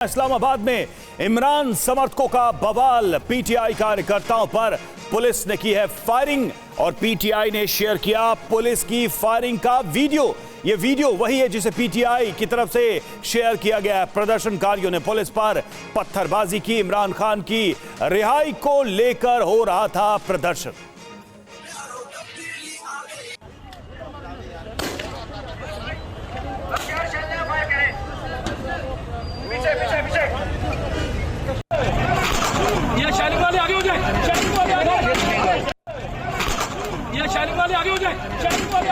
इस्लामाबाद में इमरान समर्थकों का बवाल। पीटीआई कार्यकर्ताओं पर पुलिस ने की है फायरिंग और पीटीआई ने शेयर किया पुलिस की फायरिंग का वीडियो। यह वीडियो वही है जिसे पीटीआई की तरफ से शेयर किया गया है। प्रदर्शनकारियों ने पुलिस पर पत्थरबाजी की। इमरान खान की रिहाई को लेकर हो रहा था प्रदर्शन। ये शालिक वाले आगे हो जाए, शालिक वाले आगे हो जाए, ये शालिक वाले आगे हो जाए, शालिक वाले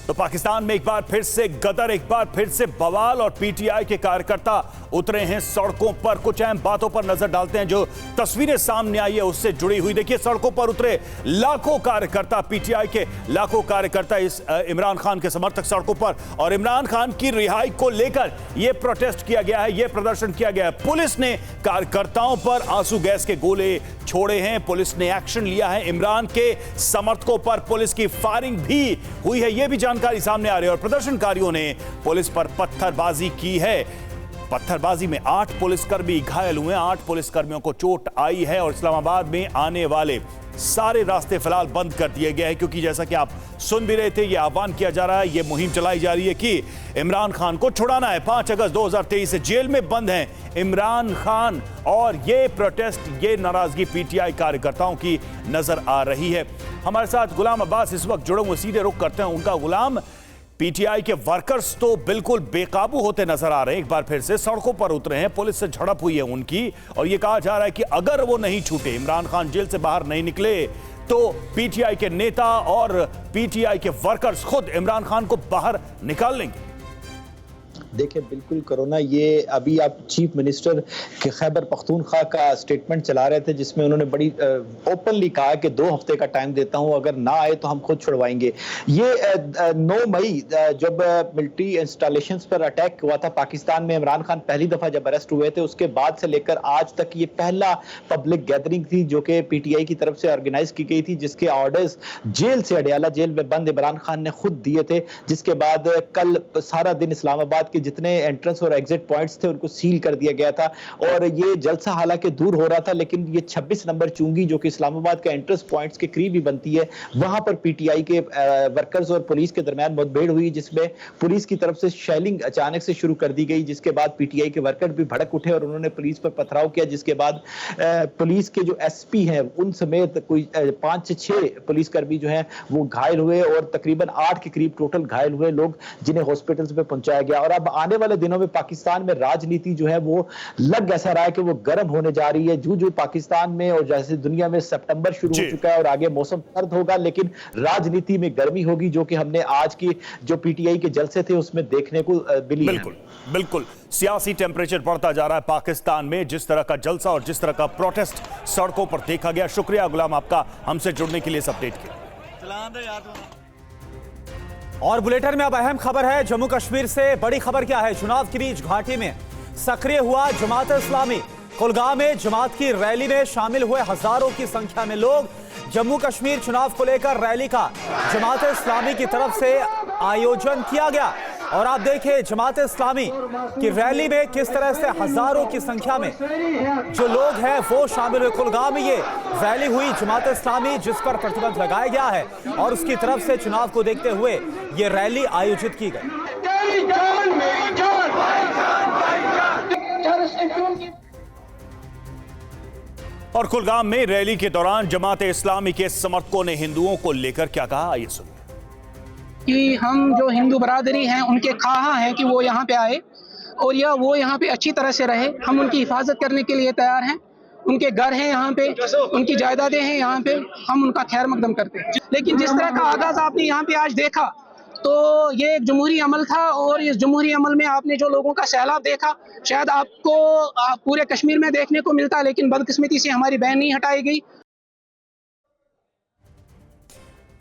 तो पाकिस्तान में एक बार फिर से गदर, एक बार फिर से बवाल और पीटीआई के कार्यकर्ता उतरे हैं सड़कों पर। कुछ अहम बातों पर नजर डालते हैं जो तस्वीरें सामने आई है उससे जुड़ी हुई। देखिए, सड़कों पर उतरे लाखों कार्यकर्ता, पीटीआई के लाखों कार्यकर्ता, इस इमरान खान के समर्थक सड़कों पर, और इमरान खान की रिहाई को लेकर यह प्रोटेस्ट किया गया है, यह प्रदर्शन किया गया है। पुलिस ने कार्यकर्ताओं पर आंसू गैस के गोले छोड़े हैं, पुलिस ने एक्शन लिया है। इमरान के समर्थकों पर पुलिस की फायरिंग भी हुई है, यह भी जानकारी सामने आ रही है। और प्रदर्शनकारियों ने पुलिस पर पत्थरबाजी की है। पत्थरबाजी में 8 पुलिसकर्मी घायल हुए, 8 पुलिसकर्मियों को चोट आई है। और इस्लामाबाद में आने वाले सारे रास्ते फिलहाल बंद कर दिए गए हैं, क्योंकि जैसा कि आप सुन भी रहे थे, यह आह्वान किया जा रहा है, यह मुहिम चलाई जा रही है कि इमरान खान को छुड़ाना है। 5 अगस्त 2023 से जेल में बंद हैं इमरान खान। और यह प्रोटेस्ट, यह नाराजगी पीटीआई कार्यकर्ताओं की नजर आ रही है। हमारे साथ गुलाम अब्बास इस वक्त जुड़े हुए, सीधे रुख करते हैं उनका। गुलाम, पीटीआई के वर्कर्स तो बिल्कुल बेकाबू होते नजर आ रहे हैं, एक बार फिर से सड़कों पर उतरे हैं, पुलिस से झड़प हुई है उनकी। और यह कहा जा रहा है कि अगर वो नहीं छूटे, इमरान खान जेल से बाहर नहीं निकले, तो पीटीआई के नेता और पीटीआई के वर्कर्स खुद इमरान खान को बाहर निकाल लेंगे। देखिए, बिल्कुल कोरोना, ये अभी आप चीफ मिनिस्टर के खैबर पख्तूनख्वा का स्टेटमेंट चला रहे थे, जिसमें उन्होंने बड़ी ओपनली कहा कि 2 हफ्ते का टाइम देता हूं, अगर ना आए तो हम खुद छुड़वाएंगे। ये 9 मई जब मिलिट्री इंस्टॉलेशंस पर अटैक हुआ था पाकिस्तान में, इमरान खान पहली दफा जब अरेस्ट हुए थे, उसके बाद से लेकर आज तक ये पहला पब्लिक गैदरिंग थी जो कि पीटीआई की तरफ से ऑर्गेनाइज की गई थी, जिसके ऑर्डर्स जेल से, अडयाला जेल में बंद इमरान खान ने खुद दिए थे। जिसके बाद कल सारा दिन इस्लामाबाद के जितने एंट्रेंस और एग्जिट पॉइंट्स थे उनको सील कर दिया गया था। और ये जलसा हालांकि दूर हो रहा था, लेकिन ये 26 नंबर चुंगी जो कि इस्लामाबाद के एंट्रेंस पॉइंट्स के करीब ही बनती है, वहां पर पीटीआई के वर्कर्स और पुलिस के दरमियान मुठभेड़ हुई, जिसमें पुलिस की तरफ से शेलिंग अचानक से शुरू कर दी गई। जिसके बाद पीटीआई के वर्कर भी भड़क उठे और उन्होंने पुलिस पर पथराव किया। जिसके बाद पुलिस के जो एसपी हैं उन समेत कोई 5 से 6 पुलिसकर्मी जो हैं वो घायल हुए, और तकरीबन 8 के करीब टोटल घायल हुए लोग, जिन्हें हॉस्पिटल्स में पहुंचाया गया। और अब आने वाले दिनों में पाकिस्तान में राजनीति जो है वो लग ऐसा रहा है कि वो गर्म होने जा रही है। जो पाकिस्तान में और जैसे दुनिया में सितंबर शुरू हो चुका है और आगे मौसम सर्द होगा, लेकिन राजनीति में गर्मी होगी, जो कि हमने आज की जो पीटीआई के जलसे थे उसमें देखने को मिली। बिल्कुल बिल्कुल सियासी टेंपरेचर बढ़ता जा रहा है पाकिस्तान में, जिस तरह का जलसा और जिस तरह का प्रोटेस्ट सड़कों पर देखा गया। शुक्रिया गुलाम आपका हमसे जुड़ने के लिए, इस अपडेट के लिए। और बुलेटिन में अब अहम खबर है जम्मू कश्मीर से। बड़ी खबर क्या है? चुनाव के बीच घाटी में सक्रिय हुआ जमात इस्लामी। कुलगाम में जमात की रैली में शामिल हुए हजारों की संख्या में लोग। जम्मू कश्मीर चुनाव को लेकर रैली का जमात इस्लामी की तरफ से आयोजन किया गया। और आप देखिए जमात इस्लामी की रैली में किस तरह से हजारों की संख्या में जो लोग हैं वो शामिल हुए। कुलगाम में ये रैली हुई जमात इस्लामी, जिस पर प्रतिबंध लगाया गया है, और उसकी तरफ से चुनाव को देखते हुए ये रैली आयोजित की गई। और कुलगाम में रैली के दौरान जमात इस्लामी के समर्थकों ने हिंदुओं को लेकर क्या कहा, आइए सुनिए। कि हम जो हिंदू बरादरी हैं उनके ख्वाह हैं कि वो यहाँ पे आए और वो यहाँ पे अच्छी तरह से रहे। हम उनकी हिफाजत करने के लिए तैयार हैं। उनके घर हैं यहाँ पे, उनकी जायदादें हैं यहाँ पे, हम उनका खैर मकदम करते हैं। लेकिन जिस तरह का आगाज आपने यहाँ पे आज देखा, तो ये एक जमहूरी अमल था, और इस जमहूरी अमल में आपने जो लोगों का सैलाब देखा, शायद आपको पूरे कश्मीर में देखने को मिलता, लेकिन बदकिस्मती से हमारी बैन नहीं हटाई गई।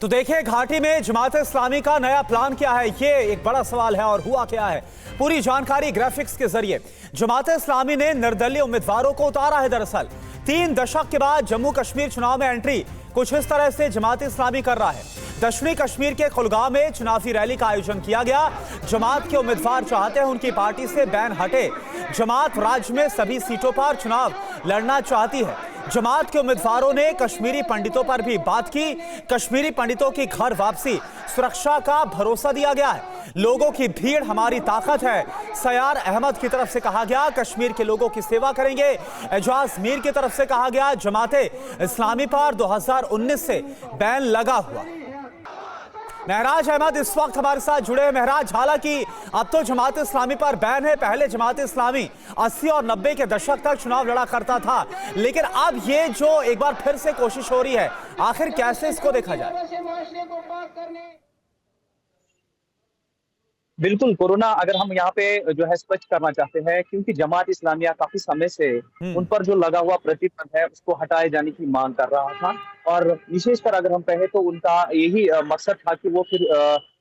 तो देखिए घाटी में जमात इस्लामी का नया प्लान क्या है, ये एक बड़ा सवाल है। और हुआ क्या है, पूरी जानकारी ग्राफिक्स के जरिए। जमात इस्लामी ने निर्दलीय उम्मीदवारों को उतारा है। दरअसल 3 दशक के बाद जम्मू कश्मीर चुनाव में एंट्री कुछ इस तरह से जमात इस्लामी कर रहा है। दक्षिणी कश्मीर के कुलगाम में चुनावी रैली का आयोजन किया गया। जमात के उम्मीदवार चाहते हैं उनकी पार्टी से बैन हटे। जमात राज्य में सभी सीटों पर चुनाव लड़ना चाहती है। जमात के उम्मीदवारों ने कश्मीरी पंडितों पर भी बात की। कश्मीरी पंडितों की घर वापसी, सुरक्षा का भरोसा दिया गया है। लोगों की भीड़ हमारी ताकत है, सयार अहमद की तरफ से कहा गया। कश्मीर के लोगों की सेवा करेंगे, एजाज मीर की तरफ से कहा गया। जमाते इस्लामी पर 2019 से बैन लगा हुआ। महराज अहमद इस वक्त हमारे साथ जुड़े हैं। महराज, हालांकि अब तो जमात इस्लामी पर बैन है, पहले जमात इस्लामी 80 और 90 के दशक तक चुनाव लड़ा करता था, लेकिन अब ये जो एक बार फिर से कोशिश हो रही है, आखिर कैसे इसको देखा जाए? बिल्कुल, कोरोना अगर हम यहाँ पे जो है स्पष्ट करना चाहते हैं, क्योंकि जमात इस्लामिया काफी समय से उन पर जो लगा हुआ प्रतिबंध है उसको हटाए जाने की मांग कर रहा था, और विशेषकर अगर हम कहें तो उनका यही मकसद था कि वो फिर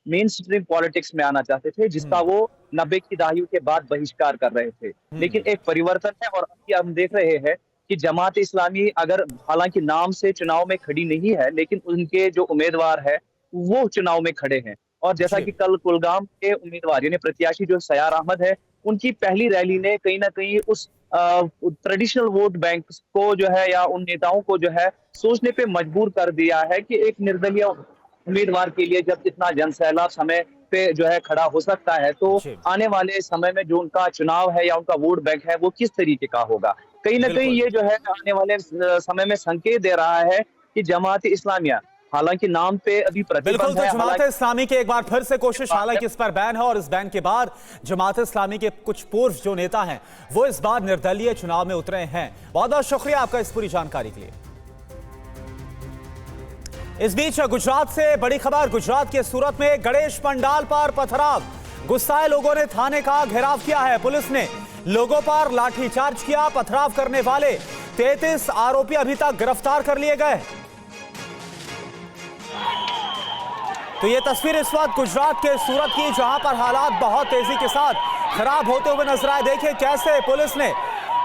मेन स्ट्रीम पॉलिटिक्स में आना चाहते थे, जिसका वो 90 की दहाइयों के बाद बहिष्कार कर रहे थे। लेकिन एक परिवर्तन है, और अभी हम देख रहे हैं कि जमात इस्लामी अगर हालांकि नाम से चुनाव में खड़ी नहीं है, लेकिन उनके जो उम्मीदवार है वो चुनाव में खड़े हैं। और जैसा कि कल कुलगाम के उम्मीदवार यानी प्रत्याशी जो सयार अहमद है, उनकी पहली रैली ने कहीं ना कहीं उस ट्रेडिशनल वोट बैंक को जो है या उन नेताओं को जो है सोचने पे मजबूर कर दिया है कि एक निर्दलीय उम्मीदवार के लिए जब इतना जनसैलाब समय पे जो है खड़ा हो सकता है, तो आने वाले समय में जो उनका चुनाव है या उनका वोट बैंक है वो किस तरीके का होगा। कहीं ना कहीं ये जो है आने वाले समय में संकेत दे रहा है कि जमात इस्लामिया, हालांकि नाम पे अभी प्रतिबंध है, जमात इस्लामी की एक बार फिर से कोशिश, हालांकि इस पर बैन है, और इस बैन के बाद जमात इस्लामी के कुछ पूर्व जो नेता हैं वो इस बार निर्दलीय चुनाव में उतरे हैं। बहुत बहुत शुक्रिया आपका इस पूरी जानकारी के लिए। इस बीच गुजरात से बड़ी खबर। गुजरात के सूरत में गणेश पंडाल पर पथराव, गुस्साए लोगों ने थाने का घेराव किया है। पुलिस ने लोगों पर लाठीचार्ज किया। पथराव करने वाले 33 आरोपी अभी तक गिरफ्तार कर लिए गए। तो ये तस्वीर इस वक्त गुजरात के सूरत की, जहां पर हालात बहुत तेजी के साथ खराब होते हुए नजर आए। देखिए कैसे पुलिस ने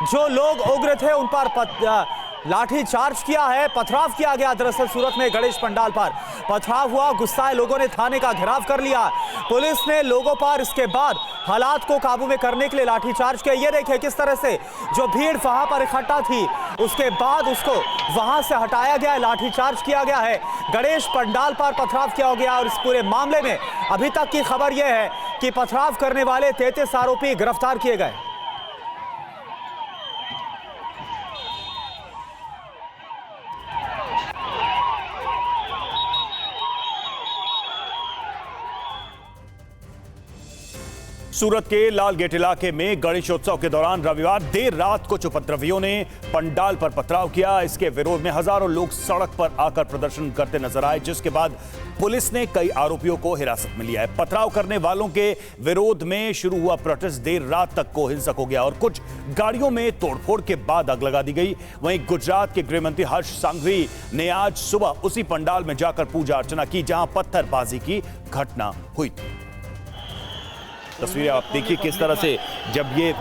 जो लोग उग्र थे उन पर लाठी चार्ज किया है, पथराव किया गया। दरअसल सूरत में गणेश पंडाल पर पथराव हुआ, गुस्साए लोगों ने थाने का घेराव कर लिया। पुलिस ने लोगों पर इसके बाद हालात को काबू में करने के लिए लाठी चार्ज किया। ये देखिए किस तरह से जो भीड़ वहां पर इकट्ठा थी, उसके बाद उसको वहां से हटाया गया, लाठी चार्ज किया गया है। गणेश पंडाल पर पथराव किया गया, और इस पूरे मामले में अभी तक की खबर यह है कि पथराव करने वाले 33 आरोपी गिरफ्तार किए गए। सूरत के लाल गेट इलाके में गणेशोत्सव के दौरान रविवार देर रात कुछ उपद्रवियों ने पंडाल पर पथराव किया। इसके विरोध में हजारों लोग सड़क पर आकर प्रदर्शन करते नजर आए, जिसके बाद पुलिस ने कई आरोपियों को हिरासत में लिया है। पथराव करने वालों के विरोध में शुरू हुआ प्रोटेस्ट देर रात तक को हिंसक हो गया और कुछ गाड़ियों में तोड़फोड़ के बाद आग लगा दी गई। वहीं गुजरात के गृह मंत्री हर्ष सांघवी ने आज सुबह उसी पंडाल में जाकर पूजा अर्चना की जहां पत्थरबाजी की घटना हुई। तस्वीरें आप देखिए किस तरह से जब ये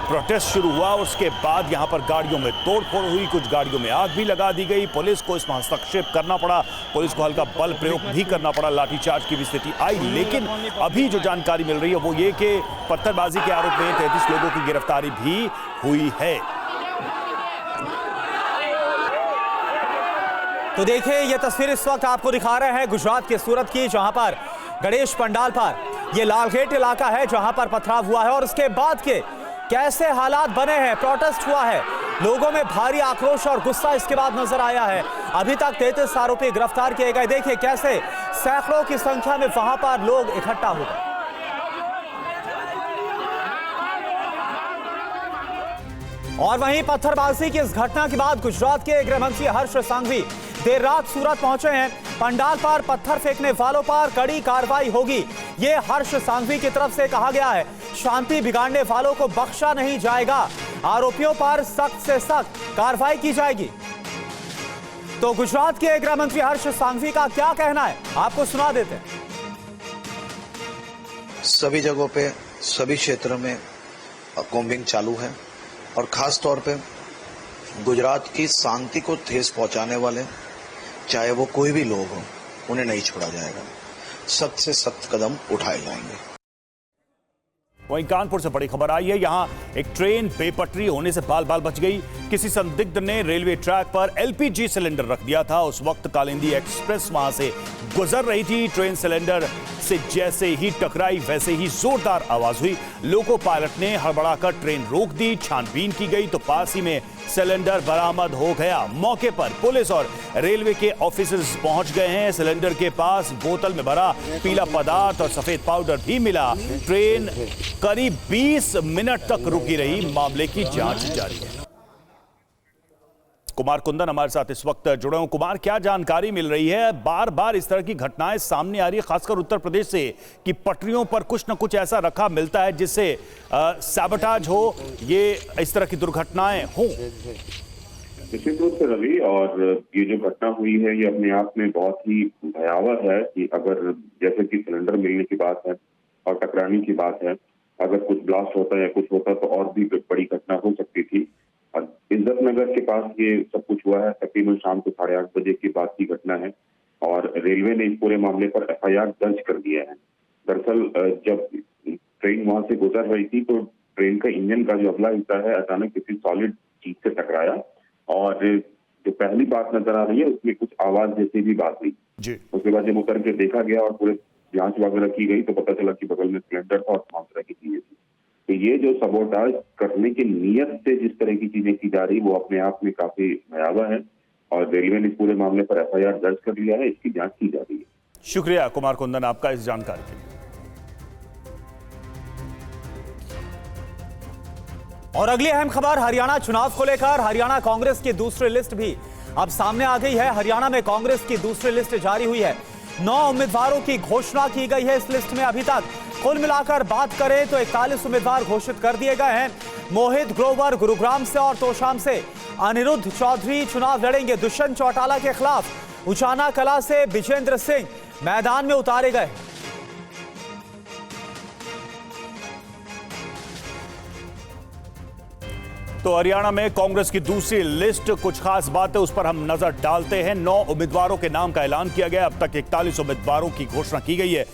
प्रोटेस्ट शुरू हुआ उसके बाद यहां पर गाड़ियों में तोड़फोड़ हुई, कुछ गाड़ियों में आग भी लगा दी गई। पुलिस को इसमें हस्तक्षेप करना पड़ा, पुलिस को हल्का बल प्रयोग भी करना पड़ा, लाठीचार्ज की भी स्थिति आई। लेकिन अभी जो जानकारी मिल रही है वो ये कि पत्थरबाजी के आरोप में 33 लोगों की गिरफ्तारी भी हुई है। तो देखिए ये तस्वीर इस वक्त आपको दिखा रहे हैं गुजरात के सूरत की, जहां पर गणेश पंडाल पर ये लालगेट इलाका है जहां पर पथराव हुआ है, और उसके बाद के कैसे हालात बने हैं। प्रोटेस्ट हुआ है, लोगों में भारी आक्रोश और गुस्सा इसके बाद नजर आया है। अभी तक 33 आरोपी गिरफ्तार किए गए। देखिए कैसे सैकड़ों की संख्या में वहां पर लोग इकट्ठा हो गए। और वहीं पत्थरबाजी की इस घटना के बाद गुजरात के गृह मंत्री हर्ष सांघवी देर रात सूरत पहुंचे हैं। पंडाल पर पत्थर फेंकने वालों पर कड़ी कार्रवाई होगी, ये हर्ष सांघवी की तरफ से कहा गया है। शांति बिगाड़ने वालों को बख्शा नहीं जाएगा, आरोपियों पर सख्त से सख्त कार्रवाई की जाएगी। तो गुजरात के गृह मंत्री हर्ष सांघवी का क्या कहना है, आपको सुना देते हैं। सभी जगहों पे, सभी क्षेत्रों में कॉम्बिंग चालू है, और खास तौर पे गुजरात की शांति को ठेस पहुंचाने वाले, चाहे वो कोई भी लोग हो, उन्हें नहीं छोड़ा जाएगा। सख्त से सख्त कदम उठाए जाएंगे। वहीं कानपुर से बड़ी खबर आई है। यहां एक ट्रेन बेपटरी होने से बाल बाल बच गई। किसी संदिग्ध ने रेलवे ट्रैक पर एलपीजी सिलेंडर रख दिया था। उस वक्त कालिंदी एक्सप्रेस वहां से गुजर रही थी। ट्रेन सिलेंडर से जैसे ही टकराई वैसे ही जोरदार आवाज हुई। लोको पायलट ने हड़बड़ाकर ट्रेन रोक दी। छानबीन की गई तो पास ही में सिलेंडर बरामद हो गया। मौके पर पुलिस और रेलवे के ऑफिसर्स पहुंच गए हैं। सिलेंडर के पास बोतल में भरा पीला पदार्थ और सफेद पाउडर भी मिला। ट्रेन करीब 20 मिनट तक रुकी रही। मामले की जांच जारी है। कुमार कुंदन हमारे साथ इस वक्त जुड़े हैं। कुमार, क्या जानकारी मिल रही है? बार बार इस तरह की घटनाएं सामने आ रही है, खासकर उत्तर प्रदेश से, कि पटरियों पर कुछ न कुछ ऐसा रखा मिलता है जिससे सैबोटाज हो, ये इस तरह की दुर्घटनाएं हों। निश्चित रूप से रवि, और ये जो घटना हुई है ये अपने आप में बहुत ही भयावह है कि अगर जैसे कि सिलेंडर मिलने की बात है और टकराने की बात है, अगर कुछ ब्लास्ट होता है या कुछ होता तो और भी बड़ी घटना हो सकती थी। और इज्जत नगर के पास ये सब कुछ हुआ है। तकरीबन शाम को 8:30 बजे की बात की घटना है और रेलवे ने इस पूरे मामले पर FIR दर्ज कर दिया है। दरअसल जब ट्रेन वहां से गुजर रही थी तो ट्रेन का इंजन का जो अगला हिस्सा है अचानक किसी सॉलिड चीज से टकराया और जो पहली बात नजर आ रही है उसमें कुछ आवाज जैसी भी बात हुई। उसके बाद जब उतर के देखा गया और पूरे जांच वगैरह की गई तो पता चला कि बगल में सिलेंडर था और तमाम तरह की चीजें थी। तो ये जो सबोटाज करने की नीयत से जिस तरह की चीजें की जा रही वो अपने आप में काफी भयावह है और रेलवे ने इस पूरे मामले पर FIR दर्ज कर लिया है। इसकी जांच की जा रही है। शुक्रिया कुमार कुंदन आपका इस जानकारी के लिए। और अगली अहम खबर हरियाणा चुनाव को लेकर। हरियाणा कांग्रेस की दूसरी लिस्ट भी अब सामने आ गई है। हरियाणा में कांग्रेस की दूसरी लिस्ट जारी हुई है। 9 उम्मीदवारों की घोषणा की गई है इस लिस्ट में। अभी तक कुल मिलाकर बात करें तो 41 उम्मीदवार घोषित कर दिए गए हैं। मोहित ग्रोवर गुरुग्राम से और तोशाम से अनिरुद्ध चौधरी चुनाव लड़ेंगे दुष्यंत चौटाला के खिलाफ। उचाना कला से विजेंद्र सिंह मैदान में उतारे गए। तो हरियाणा में कांग्रेस की दूसरी लिस्ट, कुछ खास बातें उस पर हम नजर डालते हैं। 9 उम्मीदवारों के नाम का ऐलान किया गया। अब तक 41 उम्मीदवारों की घोषणा की गई है।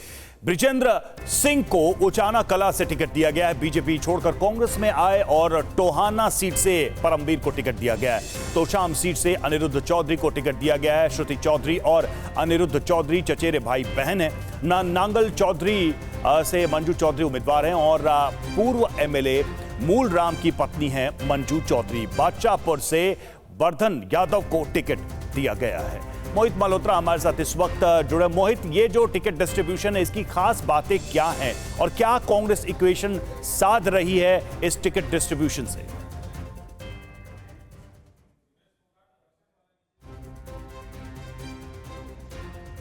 विजेंद्र सिंह को उचाना कला से टिकट दिया गया है। बीजेपी छोड़कर कांग्रेस में आए और टोहाना सीट से परमवीर को टिकट दिया गया है। तोशाम सीट से अनिरुद्ध चौधरी को टिकट दिया गया है। श्रुति चौधरी और अनिरुद्ध चौधरी चचेरे भाई बहन है। नांगल चौधरी से मंजू चौधरी उम्मीदवार हैं और पूर्व MLA मूल राम की पत्नी है मंजू चौधरी। बादशाहपुर से वर्धन यादव को टिकट दिया गया है। मोहित मल्होत्रा हमारे साथ इस वक्त जुड़े। मोहित, ये जो टिकट डिस्ट्रीब्यूशन है इसकी खास बातें क्या हैं और क्या कांग्रेस इक्वेशन साध रही है इस टिकट डिस्ट्रीब्यूशन से?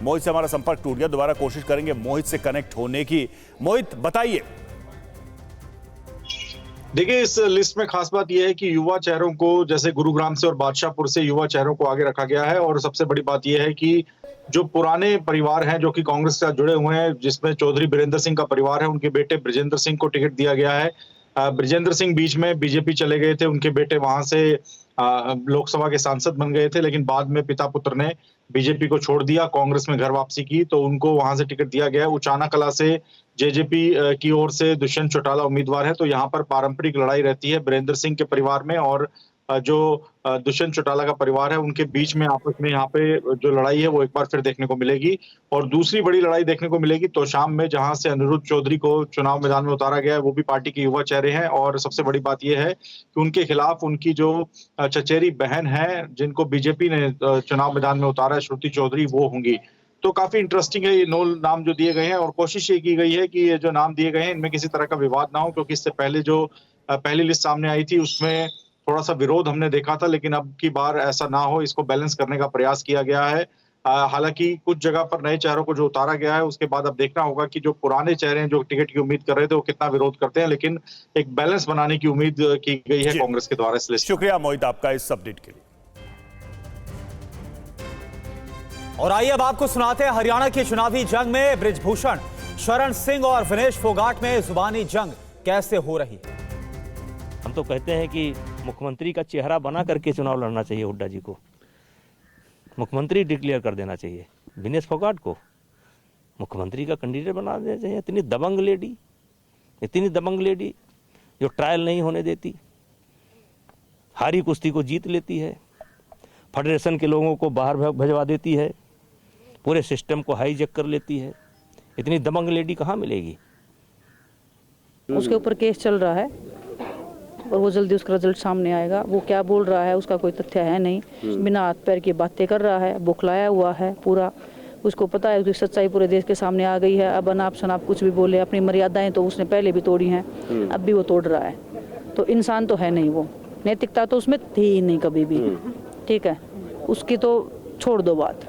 मोहित से हमारा संपर्क टूट गया, दोबारा कोशिश करेंगे मोहित से कनेक्ट होने की। मोहित बताइए। देखिए, इस लिस्ट में खास बात यह है कि युवा चेहरों को, जैसे गुरुग्राम से और बादशाहपुर से युवा चेहरों को आगे रखा गया है। और सबसे बड़ी बात यह है कि जो पुराने परिवार हैं जो कि कांग्रेस से जुड़े हुए हैं, जिसमें चौधरी बीरेंद्र सिंह का परिवार है, उनके बेटे ब्रिजेंद्र सिंह को टिकट दिया गया है। ब्रिजेंद्र सिंह बीच में बीजेपी चले गए थे, उनके बेटे वहां से लोकसभा के सांसद बन गए थे, लेकिन बाद में पिता पुत्र ने बीजेपी को छोड़ दिया, कांग्रेस में घर वापसी की, तो उनको वहां से टिकट दिया गया है। उचाना कला से जेजेपी की ओर से दुष्यंत चौटाला उम्मीदवार है। तो यहाँ पर पारंपरिक लड़ाई रहती है बीरेंद्र सिंह के परिवार में और जो दुष्यंत चौटाला का परिवार है उनके बीच में आपस में यहाँ पे जो लड़ाई है वो एक बार फिर देखने को मिलेगी। और दूसरी बड़ी लड़ाई देखने को मिलेगी तोशाम में, जहां से अनिरुद्ध चौधरी को चुनाव मैदान में उतारा गया है। वो भी पार्टी के युवा चेहरे हैं और सबसे बड़ी बात यह है कि उनके खिलाफ उनकी जो चचेरी बहन है जिनको बीजेपी ने चुनाव मैदान में उतारा है, श्रुति चौधरी, वो होंगी। तो काफी इंटरेस्टिंग है ये 9 नाम जो दिए गए हैं। और कोशिश ये की गई है कि ये जो नाम दिए गए हैं इनमें किसी तरह का विवाद ना हो, क्योंकि इससे पहले जो पहली लिस्ट सामने आई थी उसमें थोड़ा सा विरोध हमने देखा था, लेकिन अब की बार ऐसा ना हो, इसको बैलेंस करने का प्रयास किया गया है। हालांकि कुछ जगह पर नए चेहरों को जो उतारा गया है उसके बाद अब देखना होगा कि जो पुराने चेहरे हैं जो टिकट की उम्मीद कर रहे थे वो कितना विरोध करते हैं, लेकिन एक बैलेंस बनाने की उम्मीद की गई है कांग्रेस के द्वारा इस लिस्ट। शुक्रिया मोहित आपका इस अपडेट के लिए। और आइए अब आपको सुनाते हैं हरियाणा की चुनावी जंग में बृजभूषण शरण सिंह और विनेश फोगाट में जुबानी जंग कैसे हो रही है। हम तो कहते हैं कि मुख्यमंत्री का चेहरा बना करके चुनाव लड़ना चाहिए हुड्डा जी को। मुख्यमंत्री डिक्लेयर कर देना चाहिए। विनेश फोगाट को मुख्यमंत्री का कैंडिडेट बना देना चाहिए। इतनी दबंग लेडी जो ट्रायल नहीं होने देती, हारी कुश्ती को जीत लेती है, फेडरेशन के लोगों को बाहर भिजवा देती है, पूरे सिस्टम को हाईजैक कर लेती है। इतनी दबंग लेडी कहाँ मिलेगी? उसके ऊपर केस चल रहा है और वो जल्दी उसका रिजल्ट सामने आएगा। वो क्या बोल रहा है उसका कोई तथ्य है नहीं, बिना हाथ पैर की बातें कर रहा है, बौखलाया हुआ है पूरा। उसको पता है उसकी सच्चाई पूरे देश के सामने आ गई है। अब अनाप शनाप कुछ भी बोले, अपनी मर्यादाएं तो उसने पहले भी तोड़ी हैं, अब भी वो तोड़ रहा है। तो इंसान तो है नहीं, वो नैतिकता तो उसमें थी ही नहीं कभी भी। ठीक है, उसकी तो छोड़ दो बात।